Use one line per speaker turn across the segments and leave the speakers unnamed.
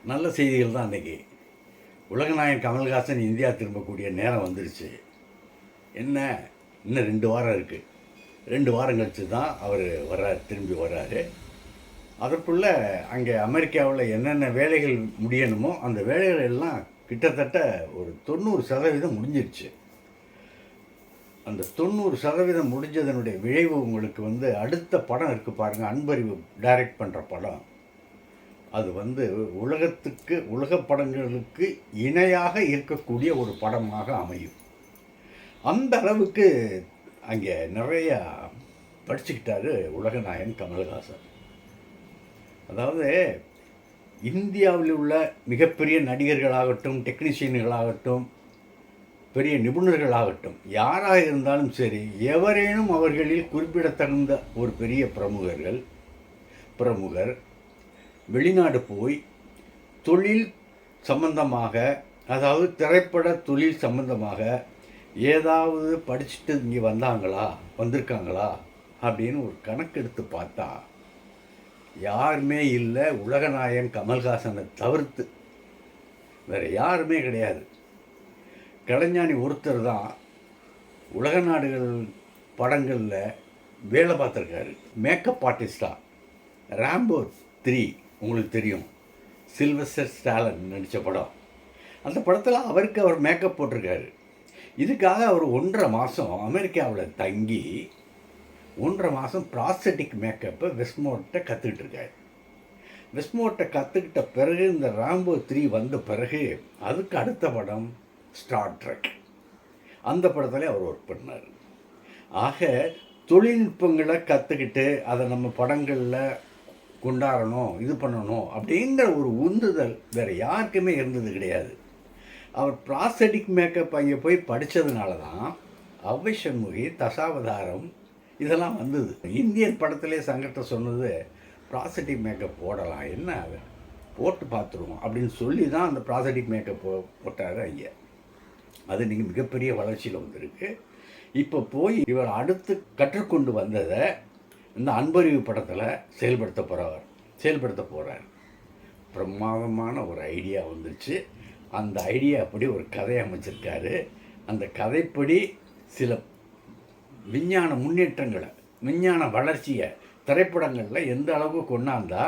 நல்ல செய்திகள் தான் அன்றைக்கி. உலகநாயகன் கமல்ஹாசன் இந்தியா திரும்பக்கூடிய நேரம் வந்துருச்சு. என்ன, இன்னும் 2 வாரம் இருக்குது. 2 வாரம் கழித்து தான் அவர் திரும்பி வர்றாரு. அதற்குள்ளே அங்கே அமெரிக்காவில் என்னென்ன வேலைகள் முடியணுமோ அந்த வேலைகள் எல்லாம் கிட்டத்தட்ட ஒரு 90% முடிஞ்சிருச்சு. அந்த 90% முடிஞ்சதனுடைய விளைவு உங்களுக்கு அடுத்த படம் இருக்குது பாருங்கள், அன்பறிவு டைரக்ட் பண்ணுற படம். அது உலக படங்களுக்கு இணையாக இருக்கக்கூடிய ஒரு படமாக அமையும். அந்த அளவுக்கு அங்கே நிறையா படிச்சுக்கிட்டாரு உலகநாயகன் கமல்ஹாசன். அதாவது இந்தியாவில் உள்ள மிகப்பெரிய நடிகர்களாகட்டும், டெக்னீஷியன்களாகட்டும், பெரிய நிபுணர்களாகட்டும், யாராக இருந்தாலும் சரி, எவரேனும் அவர்களில் குறிப்பிடத்தகுந்த ஒரு பெரிய பிரமுகர் வெளிநாடு போய் தொழில் சம்பந்தமாக, அதாவது திரைப்பட தொழில் சம்பந்தமாக ஏதாவது படிச்சுட்டு இங்கே வந்திருக்காங்களா அப்படின்னு ஒரு கணக்கெடுத்து பார்த்தா யாருமே இல்லை. உலகநாயகன் கமல்ஹாசனை தவிர்த்து வேறு யாருமே கிடையாது. கலைஞானி ஒருத்தர் தான் உலக நாடுகள் படங்களில் வேலை பார்த்துருக்காரு. மேக்கப் ஆர்டிஸ்டாக ராம்போ 3 உங்களுக்கு தெரியும், சில்வஸ்டர் ஸ்டாலன் நடித்த படம். அந்த படத்தில் அவர் மேக்கப் போட்டிருக்காரு. இதுக்காக அவர் 1.5 மாதம் அமெரிக்காவில் தங்கி 1.5 மாதம் ப்ராஸ்தட்டிக் மேக்கப்பை வெஸ்ட்மோர்ட்டை கற்றுக்கிட்டு இருக்காரு. வெஸ்ட்மோர்ட்டை கற்றுக்கிட்ட பிறகு இந்த ராம்போ 3 வந்த பிறகு அதுக்கு அடுத்த படம் ஸ்டார் ட்ரெக். அந்த படத்தில் அவர் ஒர்க் பண்ணார். ஆக தொழில்நுட்பங்களை கற்றுக்கிட்டு அதை நம்ம படங்களில் கொண்டாடணும், இது பண்ணணும் அப்படிங்கிற ஒரு உந்துதல் வேறு யாருக்குமே இருந்தது கிடையாது. அவர் ப்ராஸ்தட்டிக் மேக்கப் அங்கே போய் படித்ததுனால தான் அவ்வை சண்முகி, தசாவதாரம் இதெல்லாம் வந்தது. இந்தியன் படத்திலே சங்கட்ட சொன்னது ப்ராஸ்தட்டிக் மேக்கப் போடலாம், என்ன போட்டு பார்த்துருவோம் அப்படின்னு சொல்லி தான் அந்த ப்ராஸ்தட்டிக் மேக்கப் போட்டார் அங்கே. அது நீங்கள் மிகப்பெரிய வளர்ச்சியில் வந்திருக்கு. இப்போ போய் இவர் அடுத்து கற்றுக்கொண்டு வந்ததை இந்த அன்பறிவு படத்தில் செயல்படுத்த போகிறார். பிரமாதமான ஒரு ஐடியா வந்துச்சு. அந்த ஐடியா அப்படி ஒரு கதை அமைச்சிருக்காரு. அந்த கதைப்படி சில விஞ்ஞான முன்னேற்றங்களை, விஞ்ஞான வளர்ச்சியை திரைப்படங்களில் எந்த அளவுக்கு கொண்டாந்தா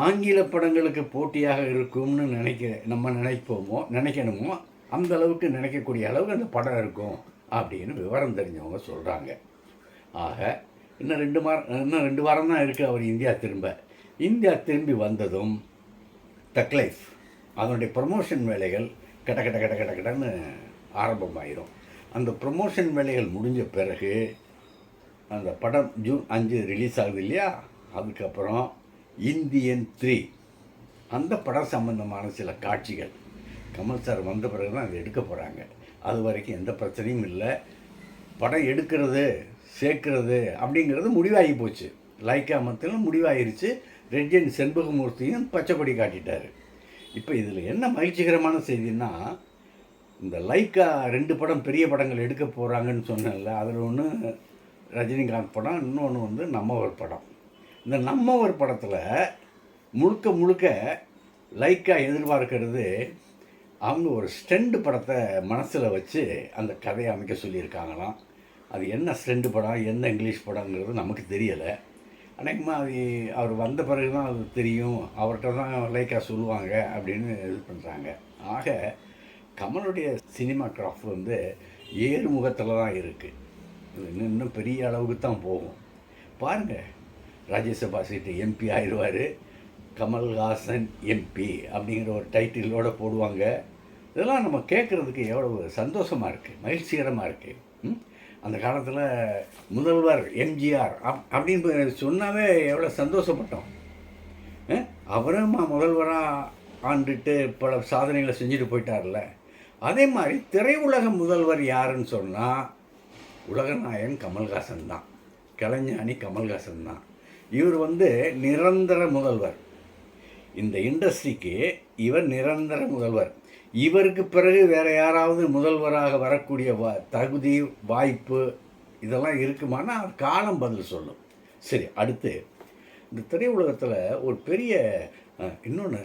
ஆங்கில படங்களுக்கு போட்டியாக இருக்கும்னு நம்ம நினைக்கணுமோ அந்த அளவுக்கு நினைக்கக்கூடிய அளவுக்கு அந்த படம் இருக்கும் அப்படின்னு விவரம் தெரிஞ்சவங்க சொல்கிறாங்க. ஆக இன்னும் 2 வாரம் தான் இருக்குது அவர் இந்தியா திரும்பி வந்ததும் தக் லைஃப் அதனுடைய ப்ரமோஷன் வேலைகள் கடன்னு ஆரம்பமாயிரும். அந்த ப்ரமோஷன் வேலைகள் முடிஞ்ச பிறகு அந்த படம் ஜூன் 5 ரிலீஸ் ஆகுது இல்லையா, அதுக்கப்புறம் இந்தியன் 3 அந்த படம் சம்பந்தமான சில காட்சிகள் கமல் சார் வந்த பிறகு தான் அதை எடுக்க போகிறாங்க. அது வரைக்கும் எந்த பிரச்சனையும் இல்லை. படம் எடுக்கிறது சேர்க்கிறது அப்படிங்கிறது முடிவாகி போச்சு. லைக்கா மத்தியிலும் முடிவாகிருச்சு. ரெட்ஜன் செண்பகமூர்த்தியும் பச்சை கொடி காட்டிட்டார். இப்போ இதில் என்ன மகிழ்ச்சிகரமான செய்தின்னா, இந்த லைக்கா 2 படம் பெரிய படங்கள் எடுக்க போகிறாங்கன்னு சொன்னேன்ல, அதில் ஒன்று ரஜினிகாந்த் படம், இன்னொன்று நம்மவர் படம். இந்த நம்மவர் படத்தில் முழுக்க லைக்கா எதிர்பார்க்கிறது அவங்க ஒரு ஸ்டெண்ட் படத்தை மனசில் வச்சு அந்த கதையை அமைக்க சொல்லியிருக்காங்களாம். அது என்ன ஸ்டெண்ட் படம், என்ன இங்கிலீஷ் படங்கிறது நமக்கு தெரியலை. அநேகமாக அது அவர் வந்த பிறகு தான் அது தெரியும், அவர்கிட்ட தான் லைக்கா சொல்லுவாங்க அப்படின்னு இது பண்ணுறாங்க. ஆக கமலுடைய சினிமாகிராஃப் ஏறுமுகத்தில் தான் இருக்குது. இது இன்னும் பெரிய அளவுக்கு தான் போகும். பாருங்கள், ராஜ்யசபா சீட்டு எம்பி ஆயிடுவார், கமல்ஹாசன் எம்பி அப்படிங்கிற ஒரு டைட்டிலோடு போடுவாங்க. இதெல்லாம் நம்ம கேட்குறதுக்கு எவ்வளவு சந்தோஷமாக இருக்குது, மகிழ்ச்சிகரமாக இருக்குது. அந்த காலத்தில் முதல்வர் எம்ஜிஆர் அப்படின்னு சொன்னாவே எவ்வளோ சந்தோஷப்பட்டோம். அவரும் முதல்வராக ஆண்டுட்டு பல சாதனைகளை செஞ்சுட்டு போயிட்டார்ல. அதே மாதிரி திரையுலக முதல்வர் யாருன்னு சொன்னால் உலகநாயகன் கமல்ஹாசன் தான், கலைஞானி கமல்ஹாசன் தான். இவர் நிரந்தர முதல்வர். இந்த இண்டஸ்ட்ரிக்கு இவர் நிரந்தர முதல்வர். இவருக்கு பிறகு வேறு யாராவது முதல்வராக வரக்கூடிய தகுதி, வாய்ப்பு இதெல்லாம் இருக்குமானா காலம் பதில் சொல்லும். சரி, அடுத்து இந்த திரையுலகத்தில் ஒரு பெரிய இன்னொன்று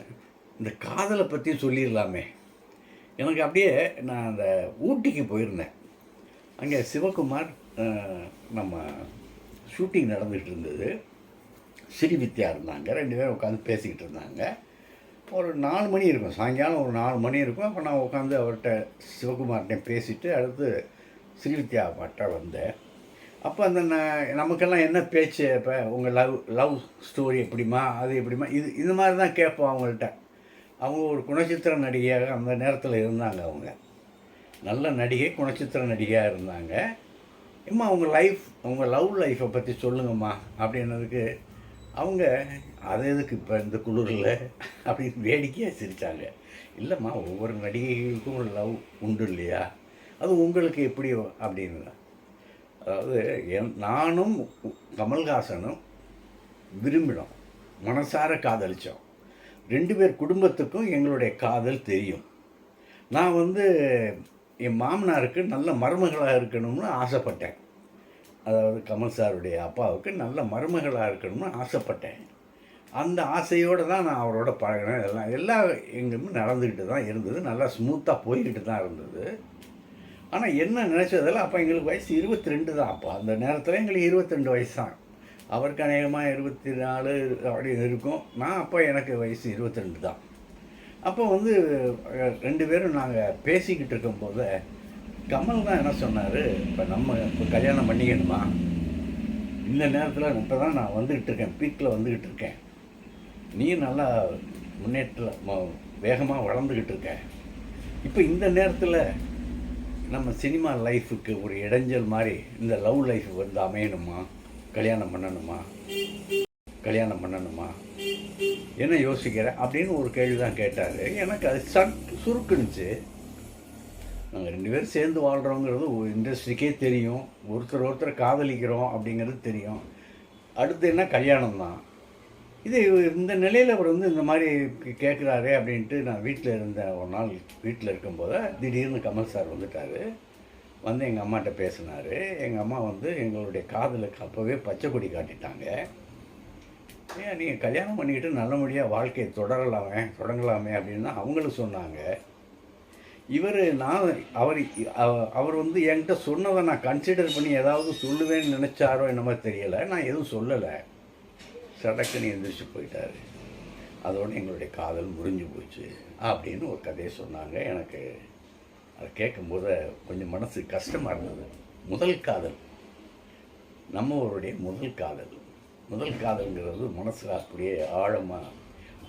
இந்த காதலை பற்றி சொல்லிடலாமே. எனக்கு அப்படியே நான் அந்த ஊட்டிக்கு போயிருந்தேன். அங்கே சிவகுமார் நம்ம ஷூட்டிங் நடந்துகிட்டு இருந்தது. ஸ்ரீவித்யா இருந்தாங்க. 2 பேரும் உட்காந்து பேசிக்கிட்டு இருந்தாங்க. ஒரு 4 மணி இருக்கும், சாயங்காலம் ஒரு 4 மணி இருக்கும். அப்போ நான் உட்காந்து அவர்கிட்ட சிவகுமார்கிட்ட பேசிவிட்டு அடுத்து ஸ்ரீவித்யா பாட்ட வந்தேன். அப்போ அந்த நமக்கெல்லாம் என்ன பேச்சு, இப்போ உங்கள் லவ் ஸ்டோரி எப்படிமா, அது எப்படிமா, இது மாதிரி தான் கேட்போம் அவங்கள்ட்ட. அவங்க ஒரு குணச்சித்திர நடிகையாக அந்த நேரத்தில் இருந்தாங்க. அவங்க நல்ல நடிகை, குணச்சித்திர நடிகையாக இருந்தாங்க. அம்மா உங்கள் லவ் லைஃப்பை பற்றி சொல்லுங்கம்மா அப்படின்னதுக்கு அவங்க அது எதுக்கு இப்போ இந்த குளிரில் அப்படின்னு வேடிக்கையாக சிரித்தாங்க. இல்லைம்மா, ஒவ்வொரு நடிகைகளுக்கும் ஒரு லவ் உண்டு இல்லையா, அது உங்களுக்கு எப்படி அப்படின்னு. அதாவது நானும் கமல்ஹாசனும் விரும்பினோம், மனசார காதலித்தோம். 2 பேர் குடும்பத்துக்கும் எங்களுடைய காதல் தெரியும். நான் என் மாமனாருக்கு நல்ல மருமகளாக இருக்கணும்னு ஆசைப்பட்டேன். அதாவது கமல் சாருடைய அப்பாவுக்கு நல்ல மருமகளாக இருக்கணும்னு ஆசைப்பட்டேன். அந்த ஆசையோடு தான் நான் அவரோட பழகினேன். எல்லாம் எங்கேயுமே நடந்துக்கிட்டு தான் இருந்தது, நல்லா ஸ்மூத்தாக போய்கிட்டு தான் இருந்தது. ஆனால் என்ன நினச்சதில்ல, அப்போ எங்களுக்கு வயசு 22 தான். அப்போ அந்த நேரத்தில் எங்களுக்கு 22 வயசு தான். அவருக்கு அநேகமாக 24 அப்படி இருக்கும். நான் அப்போ எனக்கு வயசு 22 தான். அப்போ 2 பேரும் நாங்கள் பேசிக்கிட்டு இருக்கும்போது கமல் தான் என்ன சொன்னார், இப்போ கல்யாணம் பண்ணிக்கணுமா, இந்த நேரத்தில் இப்போ தான் நான் வந்துக்கிட்டு இருக்கேன், பீக்கில் வந்துக்கிட்டு இருக்கேன், நீ நல்லா முன்னேற்றம் வேகமாக வளர்ந்துக்கிட்டு இருக்க, இப்போ இந்த நேரத்தில் நம்ம சினிமா லைஃபுக்கு ஒரு இடைஞ்சல் மாதிரி இந்த லவ் லைஃப் அமையணுமா, கல்யாணம் பண்ணணுமா என்ன யோசிக்கிற அப்படின்னு ஒரு கேள்வி தான் கேட்டார். எனக்கு அது சுருக்குனுச்சு. நாங்கள் 2 பேரும் சேர்ந்து வாழ்கிறோங்கிறது இண்டஸ்ட்ரிக்கே தெரியும், ஒருத்தர் காதலிக்கிறோம் அப்படிங்கிறது தெரியும். அடுத்து என்ன, கல்யாணம் தான். இந்த நிலையில் அவர் இந்த மாதிரி கேட்குறாரே அப்படின்ட்டு நான் வீட்டில் இருந்தேன். ஒரு நாள் வீட்டில் இருக்கும்போது திடீர்னு கமல் சார் வந்துட்டார். எங்கள் அம்மாட்ட பேசினார். எங்கள் அம்மா எங்களுடைய காதலுக்கு அப்போவே பச்சை கொடி காட்டிட்டாங்க. ஏன் நீங்கள் கல்யாணம் பண்ணிக்கிட்டு நல்லபடியாக வாழ்க்கையை தொடங்கலாமே அப்படின்னு அவங்களும் சொன்னாங்க. அவர் என்கிட்ட சொன்னதை நான் கன்சிடர் பண்ணி ஏதாவது சொல்லுவேன்னு நினச்சாரோ என்னமோ தெரியலை. நான் எதுவும் சொல்லலை. சடக்குன்னு எந்திரிச்சு போயிட்டார். அதோடு எங்களுடைய காதல் முறிஞ்சு போச்சு அப்படின்னு ஒரு கதையை சொன்னாங்க. எனக்கு அதை கேட்கும்போது கொஞ்சம் மனசு கஷ்டமாக இருந்தது. முதல் காதல், நம்மளுடைய முதல் காதல்ங்கிறது மனசில் அப்படியே ஆழமாக,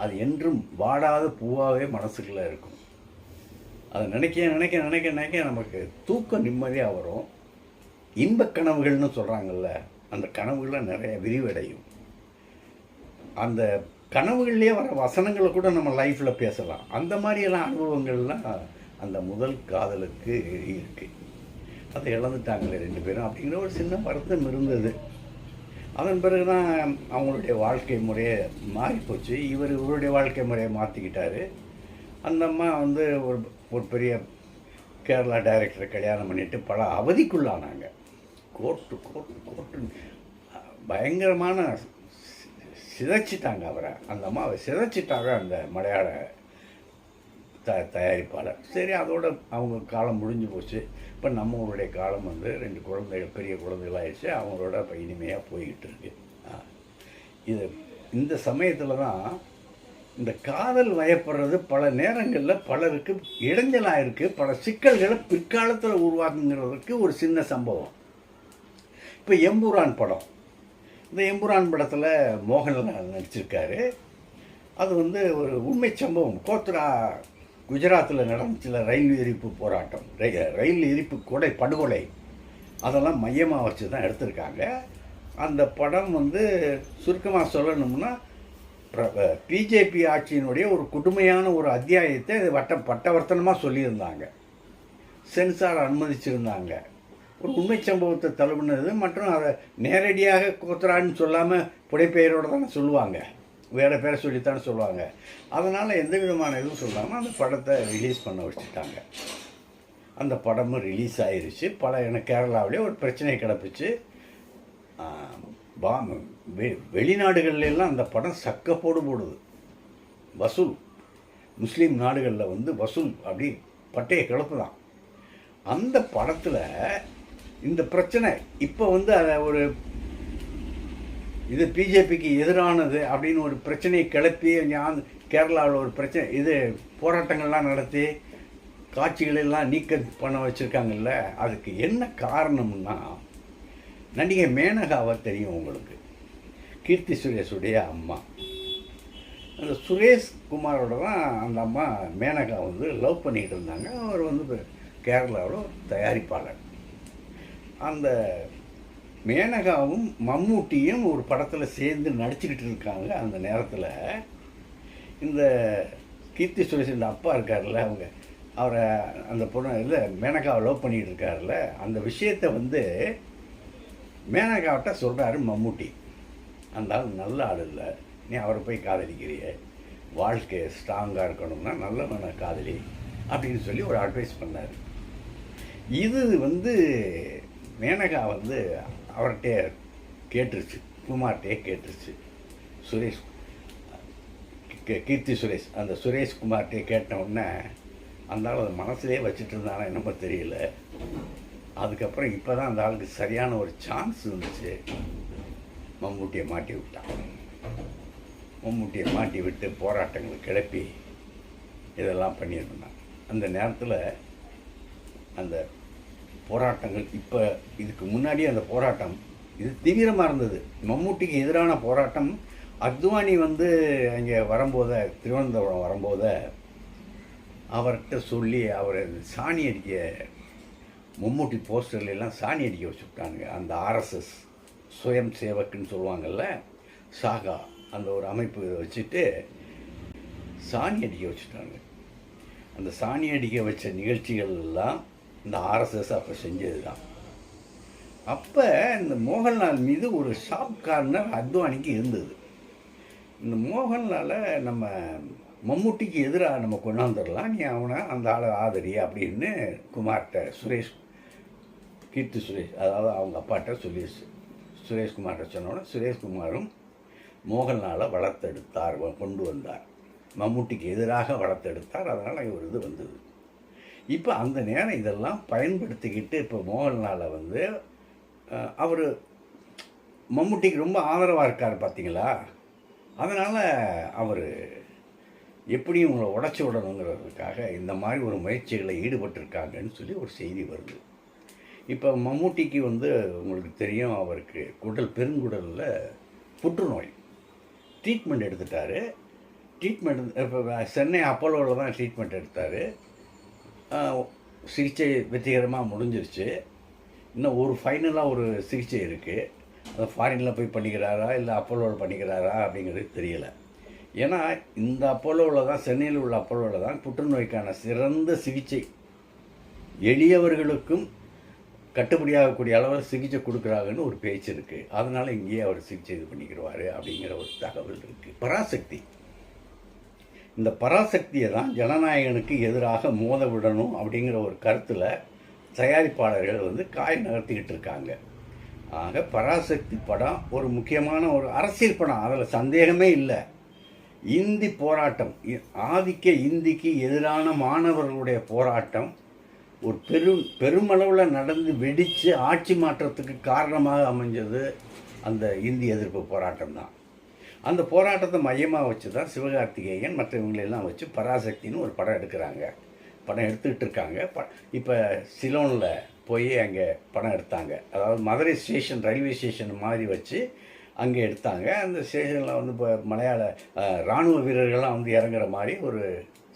அது என்றும் வாடாத பூவாகவே மனசுக்குள்ளே இருக்கும். அதை நினைக்க நமக்கு தூக்கம் நிம்மதியாக வரும். இன்பக் கனவுகள்னு சொல்கிறாங்கல்ல, அந்த கனவுகள்லாம் நிறைய விரிவடையும். அந்த கனவுகள்லேயே வர வசனங்களை கூட நம்ம லைஃப்பில் பேசலாம். அந்த மாதிரியெல்லாம் அனுபவங்கள்லாம் அந்த முதல் காதலுக்கு இருக்குது. அதை இழந்துட்டாங்களே 2 பேரும் அப்படிங்கிற ஒரு சின்ன வருத்தம் இருந்தது. அதன் பிறகு தான் அவங்களுடைய வாழ்க்கை முறையை மாறிப்போச்சு. இவருடைய வாழ்க்கை முறையை மாற்றிக்கிட்டாரு. அந்த அம்மா ஒரு பெரிய கேரளா டைரக்டரை கல்யாணம் பண்ணிவிட்டு பல அவதிக்குள்ளானாங்க. கோர்ட்டு பயங்கரமான சிதைச்சிட்டாங்க அவரை. அந்த அம்மாவை சிதைச்சிட்டாங்க அந்த மலையாள தயாரிப்பாளர். சரி, அதோட அவங்க காலம் முடிஞ்சு போச்சு. இப்போ நம்மளுடைய காலம் 2 குழந்தைகள், பெரிய குழந்தைகளாகிடுச்சு. அவங்களோட இப்போ இனிமையாக போய்கிட்டு இருக்கு. இந்த சமயத்தில் தான் இந்த காதல் வயப்படுறது பல நேரங்களில் பலருக்கு இடைஞ்சலாக இருக்குது. பல சிக்கல்களை பிற்காலத்தில் உருவாக்குங்கிறதுக்கு ஒரு சின்ன சம்பவம். இப்போ எம்புரான் படம், இந்த எம்புரான் படத்தில் மோகன்லால் நடிச்சிருக்காரு. அது ஒரு உண்மை சம்பவம். கோத்ரா குஜராத்தில் நடந்துச்சுல ரயில் எரிப்பு போராட்டம், ரயில் எரிப்பு படுகொலை, அதெல்லாம் மையமாக வச்சு தான் எடுத்திருக்காங்க. அந்த படம் சுருக்கமாக சொல்லணும்னா பிஜேபி ஆட்சியினுடைய ஒரு கொடுமையான ஒரு அத்தியாயத்தை பட்டவர்த்தனமாக சொல்லியிருந்தாங்க. சென்சார் அனுமதிச்சிருந்தாங்க. ஒரு உண்மை சம்பவத்தை தழுவினது. மற்றும் அதை நேரடியாக கோத்ரான்னு சொல்லாமல் புனைப்பெயரோடு தானே சொல்லுவாங்க, வேறு பேரை சொல்லித்தானே சொல்லுவாங்க. அதனால் எந்த விதமான இதுவும் சொல்லாமல் அந்த படத்தை ரிலீஸ் பண்ண வச்சுட்டாங்க. அந்த படமும் ரிலீஸ் ஆயிடுச்சு. கேரளாவிலே ஒரு பிரச்சனை கிளப்பிச்சு. வெளிநாடுகள்லாம் அந்த படம் சக்கப்போடு போடுது, வசூல். முஸ்லீம் நாடுகளில் வந்து வசூல் அப்படி பட்டையை கிளப்பு தான். அந்த படத்தில் இந்த பிரச்சனை இப்போ வந்து அதை ஒரு இது பிஜேபிக்கு எதிரானது அப்படின்னு ஒரு பிரச்சனையை கிளப்பி கேரளாவில் ஒரு பிரச்சனை இது போராட்டங்கள்லாம் நடத்தி காட்சிகளெல்லாம் நீக்க பண்ண வச்சுருக்காங்கல்ல. அதுக்கு என்ன காரணம்னா, நடிகை மேனகாவை தெரியும் உங்களுக்கு, கீர்த்தி சுரேஷுடைய அம்மா. அந்த சுரேஷ் குமாரோட தான் அந்த அம்மா மேனகா வந்து லவ் பண்ணிகிட்டு இருந்தாங்க. அவர் வந்து கேரளாவில் தயாரிப்பாளர். அந்த மேனகாவும் மம்மூட்டியும் ஒரு படத்தில் சேர்ந்து நடிச்சுக்கிட்டு இருக்காங்க. அந்த நேரத்தில் இந்த கீர்த்தி சுரேஷ் இந்த அப்பா இருக்கார்ல, அவரை அந்த பொண்ணு இல்லை மேனகாவை லவ் பண்ணிகிட்டு இருக்கார்ல, அந்த விஷயத்தை வந்து மேனகாவிட்ட சொல்கிறாரு மம்மூட்டி. அந்த ஆள் நல்ல ஆள் இல்லை, நீ அவரை போய் காதலிக்கிறிய, வாழ்க்கை ஸ்ட்ராங்காக இருக்கணும்னா நல்லவனை காதலி அப்படின்னு சொல்லி ஒரு அட்வைஸ் பண்ணார். இது வந்து மேனகா வந்து அவர்கிட்ட கேட்டுருச்சு, குமார்கிட்டே கேட்டுருச்சு. சுரேஷ் கீர்த்தி சுரேஷ் அந்த சுரேஷ் குமார்கிட்டே கேட்டவுடனே அந்த ஆள் அதை மனசுலேயே வச்சுட்டு இருந்தானா என்னமோ தெரியல. அதுக்கப்புறம் இப்போ தான் அந்த ஆளுக்கு சரியான ஒரு சான்ஸ் இருந்துச்சு. மம்மூட்டியை மாட்டி விட்டான். மம்மூட்டியை மாட்டி விட்டு போராட்டங்களை கிளப்பி இதெல்லாம் பண்ணியிருந்தான். அந்த நேரத்தில் அந்த போராட்டங்கள் இப்போ இதுக்கு முன்னாடி அந்த போராட்டம் இது தீவிரமாக இருந்தது. மம்மூட்டிக்கு எதிரான போராட்டம். அத்வானி வந்து அங்கே வரும்போத திருவனந்தபுரம் வரும்போத அவர்கிட்ட சொல்லி அவர் சாணி அடிக்க மம்மூட்டி போஸ்டர்லாம் சாணி அடிக்க வச்சுட்டாங்க. அந்த ஆர்எஸ்எஸ் சுயம் சேவக்குன்னு சொல்லுவாங்கள்ல, சாகா அந்த ஒரு அமைப்பு வச்சுட்டு சாணி அடிக்க வச்சுட்டாங்க. அந்த சாணி அடிக்க வச்ச நிகழ்ச்சிகள் எல்லாம் இந்த ஆர்எஸ்எஸ் அப்போ செஞ்சது தான். அப்போ இந்த மோகன்லால் மீது ஒரு ஷாப் கார்னர் அத்வானிக்கு இருந்தது. இந்த மோகன்லாலை நம்ம மம்மூட்டிக்கு எதிராக நம்ம கொண்டாந்துடலாம், நீ அவனை அந்த ஆளை ஆதரி அப்படின்னு குமார்கிட்ட சுரேஷ் கீர்த்தி சுரேஷ் அதாவது அவங்க அப்பாட்ட சொல்லி சுரேஷ்குமார்கிட்ட சொன்னோன்னே சுரேஷ்குமாரும் மோகன்லாலை வளர்த்தெடுத்தார், கொண்டு வந்தார். மம்மூட்டிக்கு எதிராக வளர்த்தெடுத்தார். அதனால் ஒரு இது வந்தது. இப்போ அந்த நேரம் இதெல்லாம் பயன்படுத்திக்கிட்டு இப்போ மோகன்லாலை வந்து அவர் மம்மூட்டிக்கு ரொம்ப ஆதரவாக இருக்கார் பார்த்தீங்களா. அதனால் அவர் எப்படியும் உங்களை உடச்சி விடணுங்கிறதுக்காக இந்த மாதிரி ஒரு முயற்சிகளை ஈடுபட்டிருக்காங்கன்னு சொல்லி ஒரு செய்தி வருது. இப்போ மம்மூட்டிக்கு வந்து உங்களுக்கு தெரியும், அவருக்கு பெருங்குடலில் புற்றுநோய் ட்ரீட்மெண்ட் எடுத்துட்டார். ட்ரீட்மெண்ட் இப்போ சென்னை அப்போலோவில் தான் ட்ரீட்மெண்ட் எடுத்தார். சிகிச்சை வெற்றிகரமாக முடிஞ்சிருச்சு. இன்னும் ஒரு ஃபைனலாக ஒரு சிகிச்சை இருக்குது. அதை ஃபாரினில் போய் பண்ணிக்கிறாரா இல்லை அப்போலோவில் பண்ணிக்கிறாரா அப்படிங்கிறது தெரியலை. ஏன்னா இந்த அப்போலோவில் தான், சென்னையில் உள்ள அப்போலோவில் தான் புற்றுநோய்க்கான சிறந்த சிகிச்சை, எளியவர்களுக்கும் கட்டுப்படியாகக்கூடிய அளவில் சிகிச்சை கொடுக்குறாங்கன்னு ஒரு பேச்சு இருக்குது. அதனால் இங்கேயே அவர் சிகிச்சை இது பண்ணிக்கிடுவார் அப்படிங்கிற ஒரு தகவல் இருக்குது. பராசக்தி, இந்த பராசக்தியை தான் ஜனநாயகனுக்கு எதிராக மோத விடணும் அப்படிங்கிற ஒரு கருத்தில் தயாரிப்பாளர்கள் வந்து காய் நகர்த்திக்கிட்டு இருக்காங்க. ஆக பராசக்தி படம் ஒரு முக்கியமான ஒரு அரசியல் படம், அதில் சந்தேகமே இல்லை. இந்தி போராட்டம், ஆதிக்க இந்திக்கு எதிரான மாணவர்களுடைய போராட்டம் ஒரு பெருமளவில் நடந்து வெடித்து ஆட்சி மாற்றத்துக்கு காரணமாக அமைஞ்சது அந்த இந்தி எதிர்ப்பு போராட்டம் தான். அந்த போராட்டத்தை மையமாக வச்சு தான் சிவகார்த்திகேயன் மற்றவங்களெல்லாம் வச்சு பராசக்தின்னு ஒரு படம் எடுக்கிறாங்க. படம் எடுத்துக்கிட்டு இருக்காங்க. இப்போ சிலோனில் போய் அங்கே படம் எடுத்தாங்க. அதாவது மதுரை ஸ்டேஷன் ரயில்வே ஸ்டேஷன் மாதிரி வச்சு அங்கே எடுத்தாங்க. அந்த ஸ்டேஷனில் வந்து இப்போ மலையாள இராணுவ வீரர்கள்லாம் வந்து இறங்குற மாதிரி ஒரு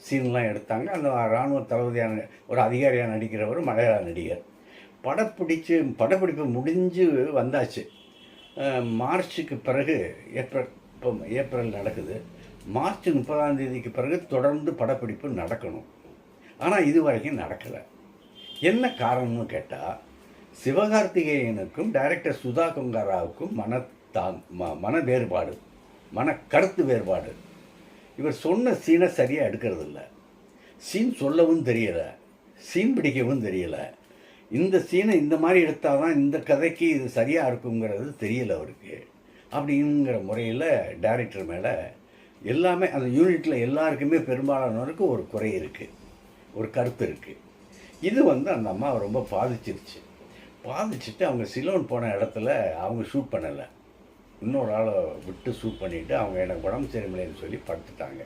சீன்லாம் எடுத்தாங்க. அந்த இராணுவ தளபதியான ஒரு அதிகாரியாக நடிக்கிறவர் மலையாள நடிகர். படப்பிடிப்பு முடிஞ்சு வந்தாச்சு. மார்ச்சுக்கு பிறகு ஏப்ரல் நடக்குது. மார்ச் 30ஆம் தேதிக்கு பிறகு தொடர்ந்து படப்பிடிப்பு நடக்கணும். ஆனால் இது வரைக்கும் நடக்கலை. என்ன காரணம்னு கேட்டால், சிவகார்த்திகேயனுக்கும் டைரக்டர் சுதா கொங்காராவுக்கும் மன வேறுபாடு, கருத்து வேறுபாடு. இவர் சொன்ன சீனை சரியாக எடுக்கிறதில்ல. சீன் சொல்லவும் தெரியலை, சீன் பிடிக்கவும் தெரியலை. இந்த சீனை இந்த மாதிரி எடுத்தால் தான் இந்த கதைக்கு இது சரியாக இருக்குங்கிறது தெரியலை அவருக்கு. அப்படிங்கிற முறையில் டைரக்டர் மேலே எல்லாமே அந்த யூனிட்டில் எல்லாருக்குமே பெரும்பாலானவருக்கு ஒரு குறை இருக்குது, ஒரு கருத்து இருக்குது. இது வந்து அந்த அம்மாவை ரொம்ப பாதிச்சிருச்சு. பாதிச்சுட்டு அவங்க சிலோன் போன இடத்துல அவங்க ஷூட் பண்ணலை, இன்னொரு ஆளை விட்டு ஷூட் பண்ணிவிட்டு அவங்க எனக்கு உடம்பு சரியில்லைன்னு சொல்லி படுத்துட்டாங்க.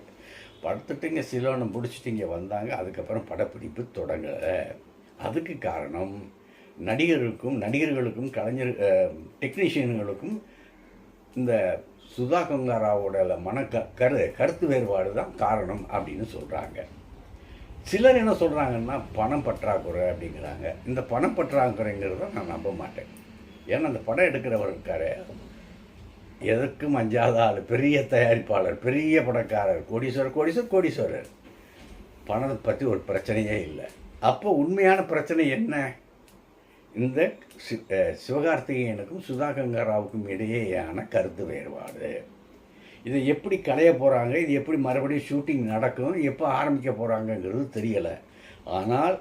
படுத்துட்டு இங்கே சிலோனை முடிச்சுட்டு இங்கே வந்தாங்க. அதுக்கப்புறம் படப்பிடிப்பு தொடங்கலை. அதுக்கு காரணம் நடிகர்களுக்கும் டெக்னீஷியன்களுக்கும் இந்த சுதா கங்காராவோட கருத்து வேறுபாடு தான் காரணம் அப்படின்னு சொல்கிறாங்க. சிலர் என்ன சொல்கிறாங்கன்னா பணம் பற்றாக்குறை அப்படிங்கிறாங்க. இந்த பணம் பற்றாக்குறைங்கிறத நான் நம்ப மாட்டேன். ஏன்னா அந்த படம் எடுக்கிறவர் இருக்காரு, எதற்கும் அஞ்சாத ஆள், பெரிய தயாரிப்பாளர், பெரிய படக்காரர், கோடீஸ்வரர். பணத்தை பற்றி ஒரு பிரச்சனையே இல்லை. அப்போ உண்மையான பிரச்சனை என்ன? இந்த சிவகார்த்திகேயனுக்கும் சுதா கங்காராவுக்கும் இடையேயான கருத்து வேறுபாடு. இதை எப்படி களைய போகிறாங்க, இது எப்படி மறுபடியும் ஷூட்டிங் நடக்கும், எப்போ ஆரம்பிக்க போகிறாங்கங்கிறது தெரியலை. ஆனால்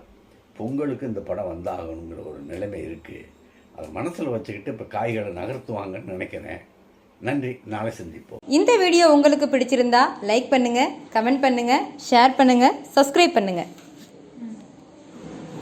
பொங்கலுக்கு இந்த படம் வந்தாகணுங்கிற ஒரு நிலைமை இருக்குது. அதை மனசில் வச்சுக்கிட்டு இப்போ காய்களை நகர்த்துவாங்கன்னு நினைக்கிறேன். நன்றி, நாளை சந்திப்போம்.
இந்த வீடியோ உங்களுக்கு பிடிச்சிருந்தா லைக் பண்ணுங்கள், கமெண்ட் பண்ணுங்கள், ஷேர் பண்ணுங்கள், சப்ஸ்கிரைப் பண்ணுங்கள்.